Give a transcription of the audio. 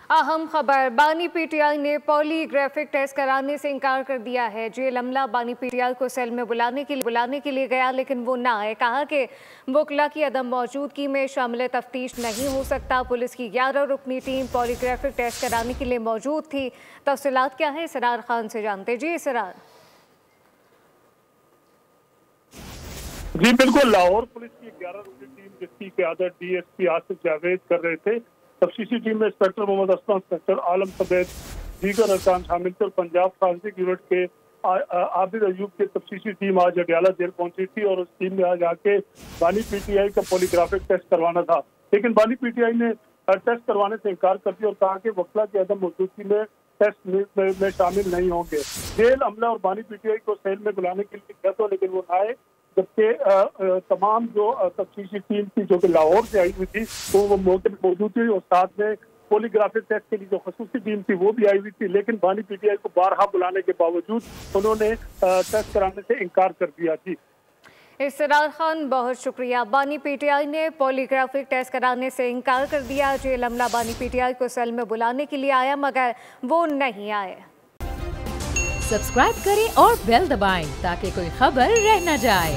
अहम खबर, बानी पीटीआई ने पॉलीग्राफिक टेस्ट कराने से इनकार कर दिया है। जेल अमला बानी पीटीआई को सेल में बुलाने के लिए गया, लेकिन वो ना आए। कहा कि वकला की अदम मौजूदगी में शामिल तफ्तीश नहीं हो सकता। पुलिस की 11 रुकनी टीम पॉलीग्राफिक टेस्ट कराने के लिए मौजूद थी। तफसीलात क्या है, इसरार खान से जानते। जी इसरार। जी बिल्कुल, लाहौर पुलिस की 11 रुकनी टीम जिसकी क़यादत डीएसपी आसिफ जावेद कर रहे थे। तफ्तीशी टीम में इंस्पेक्टर मोहम्मद असलम, इंस्पेक्टर आलम सफेद, दीगर अरकान शामिल थे। पंजाब फॉरेंसिक यूनिट के आबिद अयूब की तफ्तीशी टीम आज अडयाला जेल पहुंची थी और उस टीम ने आज आके बानी पीटीआई का पॉलीग्राफिक टेस्ट करवाना था, लेकिन बानी पीटीआई ने टेस्ट करवाने से इनकार कर दिया और कहा कि वकला की अदम मौजूदगी में टेस्ट में शामिल नहीं होंगे। जेल अमला और बानी पीटीआई को सेल में बुलाने के लिए गया तो, लेकिन वो आए, जबकि तमाम जो तफ्तीशी टीम थी जो कि लाहौर से आई हुई थी वो मौके पर मौजूद थी और साथ में पॉलीग्राफिक टेस्ट के लिए जो खसूसी टीम थी वो भी आई हुई थी। लेकिन बानी पीटीआई को बारहा बुलाने के बावजूद उन्होंने टेस्ट कराने से इनकार कर दिया थी। इसरार खान, बहुत शुक्रिया। बानी पीटीआई ने पॉलीग्राफिक टेस्ट कराने से इनकार कर दिया। जेल अमला बानी पीटीआई को सेल में बुलाने के लिए आया, मगर वो नहीं आए। सब्सक्राइब करें और बेल दबाएं ताकि कोई खबर रह न जाए।